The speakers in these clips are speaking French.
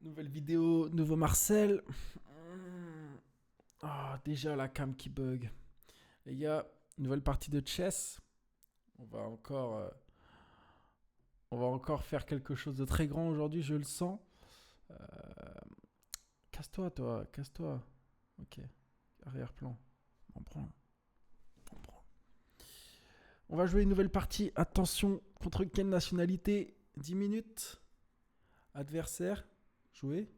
Nouvelle vidéo, nouveau Marcel. Ah, déjà la cam qui bug. Les gars, nouvelle partie de chess. On va encore, euh, on va encore faire quelque chose de très grand aujourd'hui, je le sens. Euh, Casse-toi, toi, casse-toi. Ok, arrière-plan. On prend, on prend. On va jouer une nouvelle partie. Attention, contre quelle nationalité? 10 minutes. Adversaire. Jouer.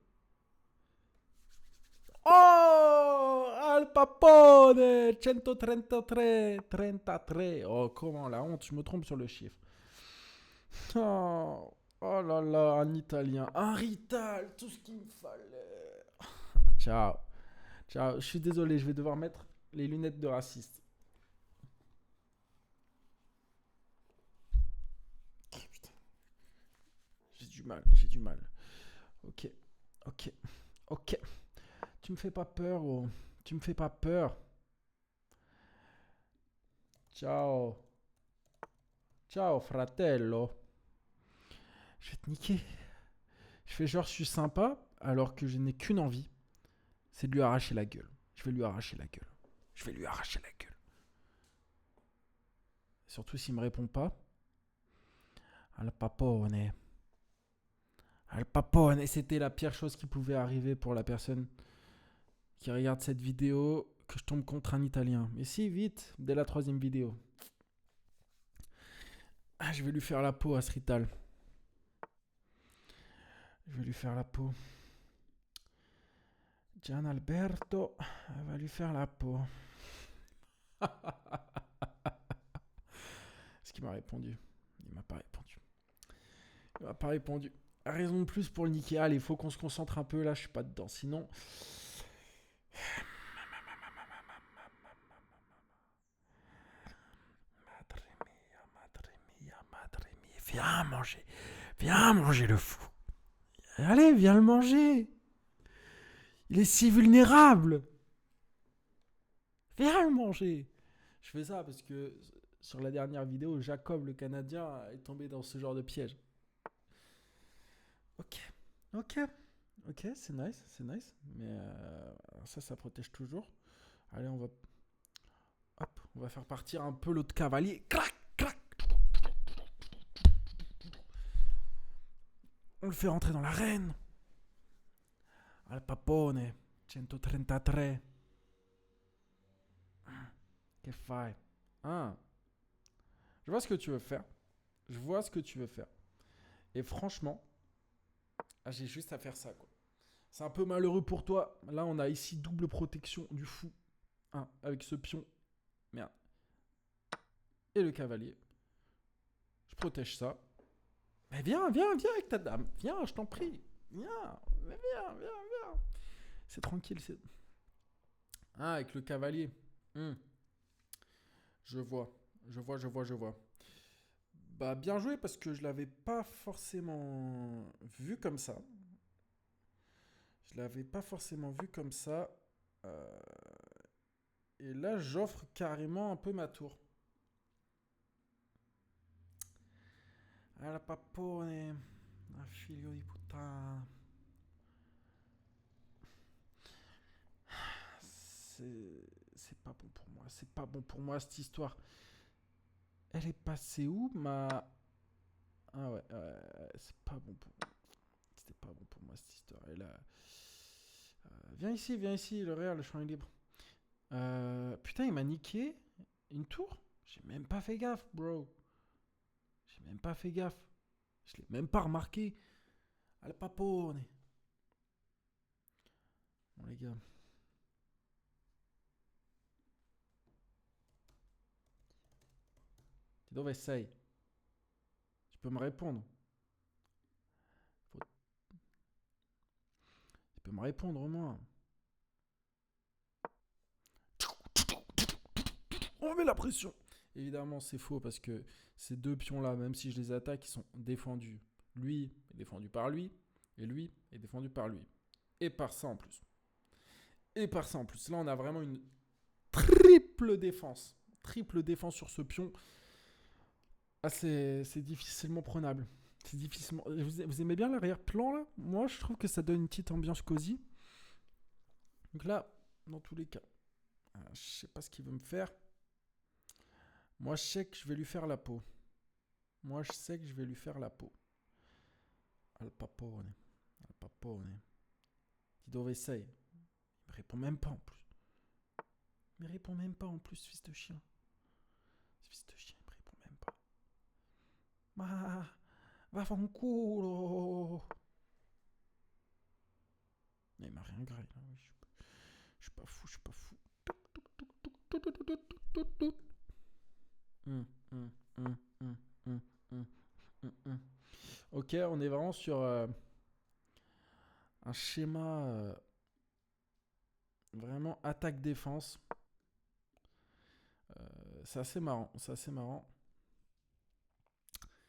Oh, Al Papone 133, 33. Oh, comment la honte, je me trompe sur le chiffre. Oh, oh là là, un italien. Un Rital, tout ce qu'il me fallait. Ciao. Ciao, je suis désolé, je vais devoir mettre les lunettes de raciste. Putain, j'ai du mal, j'ai du mal. Ok, ok, ok. Tu me fais pas peur, oh. Tu me fais pas peur. Ciao. Ciao, fratello. Je vais te niquer. Je fais genre je suis sympa alors que je n'ai qu'une envie, c'est de lui arracher la gueule. Je vais lui arracher la gueule. Je vais lui arracher la gueule. Surtout s'il me répond pas. Al papone. Al papone. Et c'était la pire chose qui pouvait arriver pour la personne qui regarde cette vidéo, que je tombe contre un Italien. Mais si, vite, dès la troisième vidéo. Ah, je vais lui faire la peau à Srital. Je vais lui faire la peau. Gian Alberto va lui faire la peau. Est-ce qu'il m'a répondu? Il m'a pas répondu. Il m'a pas répondu. Raison de plus pour le niquer. Allez, il faut qu'on se concentre un peu là, je suis pas dedans. Sinon. Madre mia, madre mia, madre mia. Viens manger. Viens manger le fou. Allez, viens le manger. Il est si vulnérable. Viens le manger. Je fais ça parce que sur la dernière vidéo, Jacob le Canadien est tombé dans ce genre de piège. Ok, ok, ok, c'est nice, c'est nice. Mais ça protège toujours. Allez, on va faire partir un peu l'autre cavalier. Crac, crac. On le fait rentrer dans l'arène. Al Papone, 133. Che fai? Ah, je vois ce que tu veux faire. Je vois ce que tu veux faire. Et franchement, j'ai juste à faire ça, quoi. C'est un peu malheureux pour toi. Là, on a ici double protection du fou. Avec ce pion. Merde. Et le cavalier. Je protège ça. Mais viens, viens, viens avec ta dame. Viens, je t'en prie. Viens, viens, viens. C'est tranquille, c'est. Ah, avec le cavalier. Hmm, je vois. Je vois. Bah, bien joué parce que je l'avais pas forcément vu comme ça. Je l'avais pas forcément vu comme ça. Euh, Et là, j'offre carrément un peu ma tour. Ah, la papone. Ah, figlio di puttana. C'est. C'est pas bon pour moi. C'est pas bon pour moi cette histoire. Elle est passée où ma. Ah ouais, c'est pas bon pour moi. C'était pas bon pour moi cette histoire. Et là. Viens ici, le Real, le champ est libre. Putain, il m'a niqué une tour. J'ai même pas fait gaffe, bro. J'ai même pas fait gaffe. Je l'ai même pas remarqué. Al papone. Bon, les gars. Tu dove sei? Tu peux me répondre. Faut- Tu peux me répondre au moins. On met la pression. Évidemment, c'est faux parce que ces deux pions-là, même si je les attaque, ils sont défendus. Lui est défendu par lui et lui est défendu par lui. Et par ça en plus. Et par ça en plus. Là, on a vraiment une triple défense. Triple défense sur ce pion. Ah, c'est difficilement prenable. C'est difficilement. Vous aimez bien l'arrière-plan là? Moi, je trouve que ça donne une petite ambiance cosy. Donc là, dans tous les cas, je sais pas ce qu'il veut me faire. Moi, je sais que je vais lui faire la peau. Moi, je sais que je vais lui faire la peau. Al papone. Al papone. Dis dove sei? Il me répond même pas en plus. Il me répond même pas en plus, fils de chien. Fils de chien, il me répond même pas. Ma, vaffanculo. Mais il m'a rien graillé là. Oui, je suis pas fou, je suis pas fou. Hum, hum, hum, hum, hum, hum, hum. Ok, on est vraiment sur un schéma vraiment attaque-défense. C'est assez marrant, c'est assez marrant.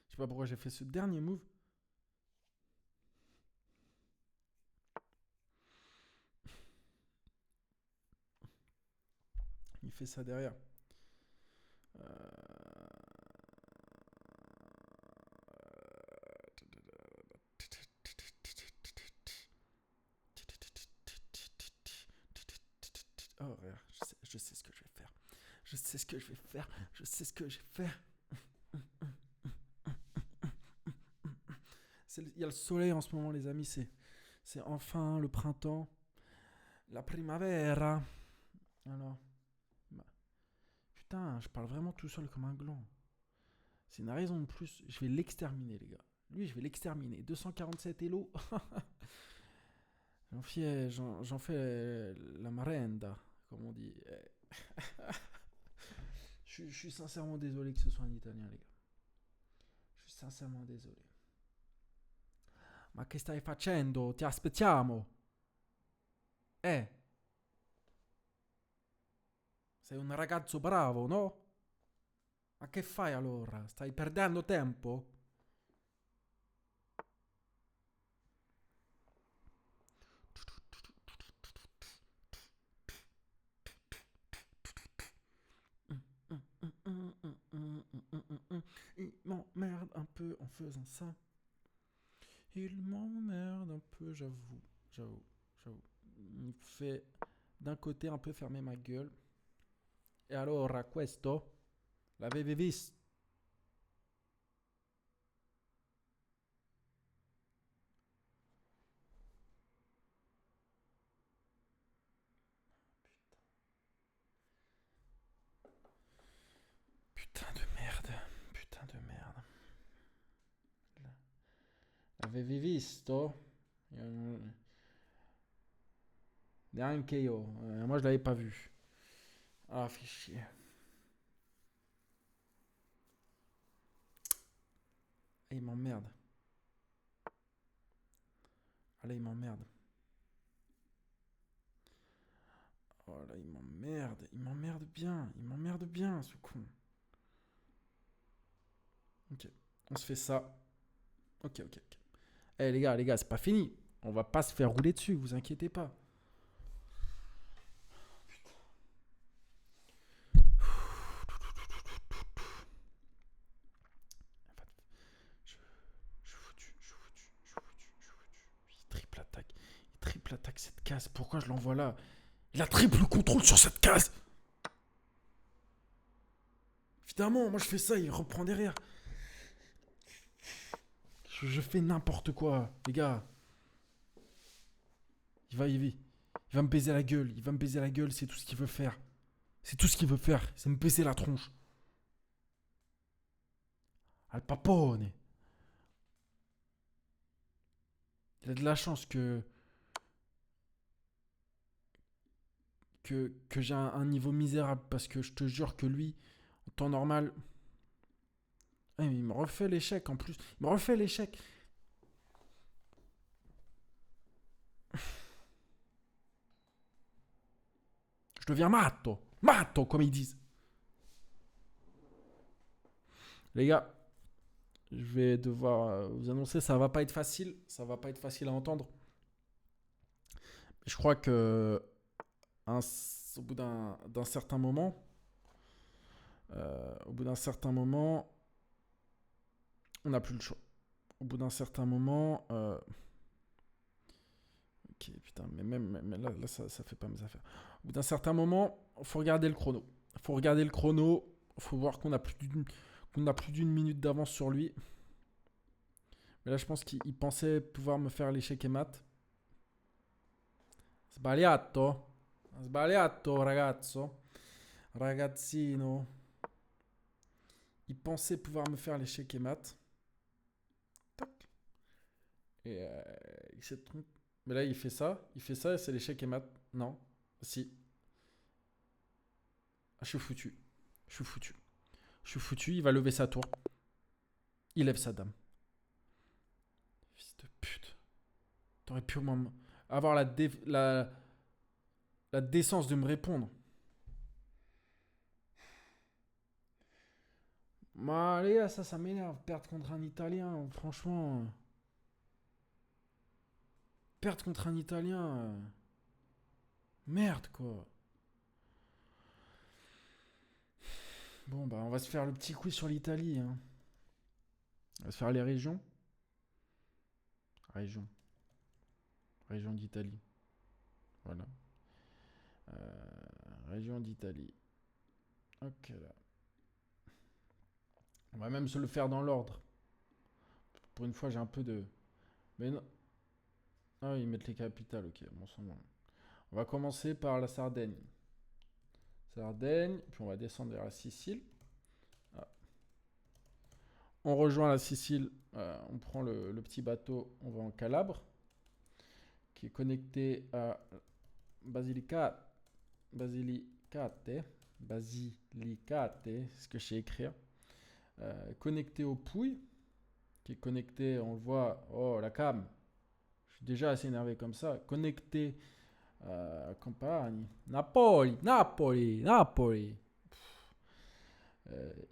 Je sais pas pourquoi j'ai fait ce dernier move. Il fait ça derrière. Oh, regarde, je sais ce que je vais faire. Je sais ce que je vais faire. Je sais ce que je vais faire. Il y a le soleil en ce moment, les amis. C'est enfin le printemps. La primavera. Alors. Bah, putain, je parle vraiment tout seul comme un gland. C'est une raison de plus. Je vais l'exterminer, les gars. Lui, je vais l'exterminer. 247 Elo. J'en fais la marenda, comme on dit. Je suis sincèrement désolé que ce soit un italien, les gars. Je suis sincèrement désolé. Ma che stai facendo? Ti aspettiamo. Sei un ragazzo bravo, no? Ma che fai allora? Stai perdendo tempo? Il m'emmerde un peu en faisant ça. Il m'emmerde un peu, j'avoue. Il me fait d'un côté un peu fermer ma gueule. E allora questo l'avevi visto? Putain de merde. Putain de merde. L'avevi visto? Neanche io. Moi je l'avais pas vu. Ah, fait chier. Ah, il m'emmerde. Ah là, il m'emmerde. Oh là, il m'emmerde. Il m'emmerde bien. Il m'emmerde bien, ce con. Ok. On se fait ça. Ok. Eh les gars, c'est pas fini. On va pas se faire rouler dessus, vous inquiétez pas. Il triple attaque cette case. Pourquoi je l'envoie là? Il a triple contrôle sur cette case. Évidemment, moi je fais ça, il reprend derrière. Je fais n'importe quoi, les gars. Il va me baiser la gueule. Il va me baiser la gueule, c'est tout ce qu'il veut faire. C'est tout ce qu'il veut faire, c'est me baiser la tronche. Al papone. Il a de la chance que j'ai un niveau misérable parce que je te jure que lui, en temps normal, il me refait l'échec en plus. Il me refait l'échec. Je deviens matto. Matto, comme ils disent. Les gars, je vais devoir vous annoncer, ça va pas être facile. Ça va pas être facile à entendre. Je crois que au bout d'un certain moment, on n'a plus le choix. au bout d'un certain moment... Ok, putain, mais là ça fait pas mes affaires. Au bout d'un certain moment, faut regarder le chrono. Faut regarder le chrono. Faut voir qu'on a plus d'une minute d'avance sur lui. Mais là, je pense qu'il pensait pouvoir me faire l'échec et mat. Sbagliato. Sbagliato, ragazzo. Ragazzino. Il pensait pouvoir me faire l'échec et mat. Tac. Et il s'est trompé. Mais là, il fait ça et c'est l'échec et mat. Non. Si. Ah, je suis foutu. Je suis foutu. Je suis foutu. Il va lever sa tour. Il lève sa dame. Fils de pute. T'aurais pu au moins avoir la décence de me répondre. Mais les gars, ça m'énerve. Perdre contre un Italien, franchement. Perdre contre un Italien. Merde, quoi. Bon, bah, on va se faire le petit quiz sur l'Italie. Hein. On va se faire les régions. Région. Région d'Italie. Voilà. Région d'Italie. Ok, là. On va même se le faire dans l'ordre. Pour une fois, j'ai un peu de. Mais non. Ah, ils mettent les capitales, ok. Bon, c'est bon. On va commencer par la Sardaigne. Sardaigne, puis on va descendre vers la Sicile. Ah. On rejoint la Sicile, on prend le petit bateau, on va en Calabre, qui est connecté à Basilicate. Basilicate, c'est ce que je sais écrire. Connecté au Pouille, qui est connecté, on le voit, oh la cam, je suis déjà assez énervé comme ça. Connecté à Campagne, Napoli.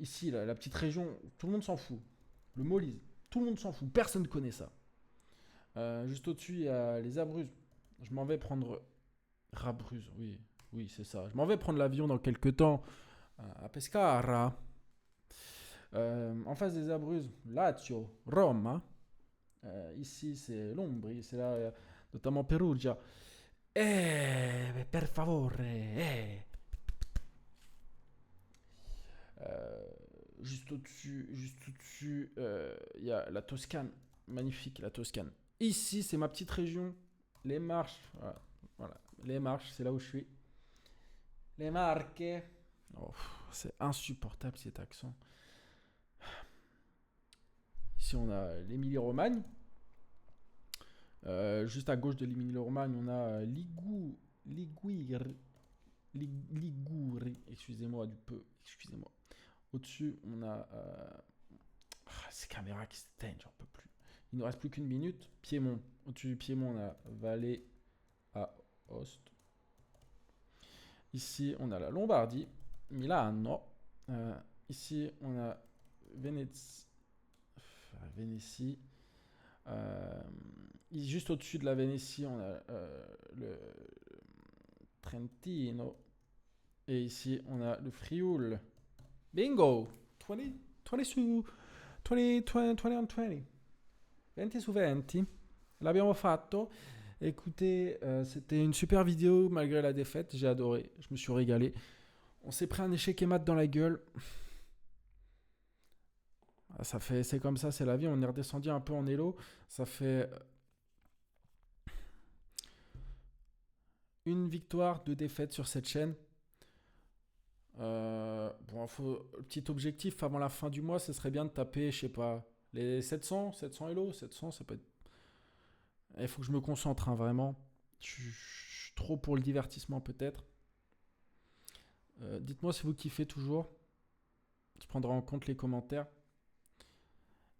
Ici, la petite région, tout le monde s'en fout. Le Molise, tout le monde s'en fout, personne ne connaît ça. Juste au-dessus, il y a les Abruzzes. Je m'en vais prendre. Rabruz, oui, c'est ça. Je m'en vais prendre l'avion dans quelques temps à Pescara. En face des Abruzzes, Lazio, Roma. Ici, c'est l'Ombrie, c'est là, notamment Perugia. Per favore. Juste au-dessus, il y a la Toscane. Magnifique, la Toscane. Ici, c'est ma petite région. Les Marches. Voilà. Les Marches, c'est là où je suis. Les Marques. Oh, c'est insupportable cet accent. Ici, on a l'Émilie-Romagne. Juste à gauche de l'Émilie-Romagne, on a Liguori. Excusez-moi du peu. Excusez-moi. Au-dessus, on a. Ces caméras qui s'éteignent, j'en peux plus. Il ne reste plus qu'une minute. Piémont. Au-dessus du Piémont, on a Valais à Ost. Ici, on a la Lombardie, Milano. Ici, on a Vénétie. Juste au-dessus de la Vénétie, on a le Trentino. Et ici, on a le Frioul. Bingo! 20 su 20 on 20. 20 su 20. L'abbiamo fatto. Écoutez, c'était une super vidéo malgré la défaite. J'ai adoré. Je me suis régalé. On s'est pris un échec et mat dans la gueule. C'est comme ça, c'est la vie. On est redescendu un peu en élo. Ça fait une victoire, 2 défaites sur cette chaîne. Petit objectif avant la fin du mois, ce serait bien de taper, je sais pas, les 700 élo. 700, ça peut être. Il faut que je me concentre, hein, vraiment. Je suis trop pour le divertissement, peut-être. Dites-moi si vous kiffez toujours. Je prendrai en compte les commentaires.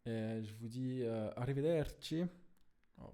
Et je vous dis arrivederci. Oh.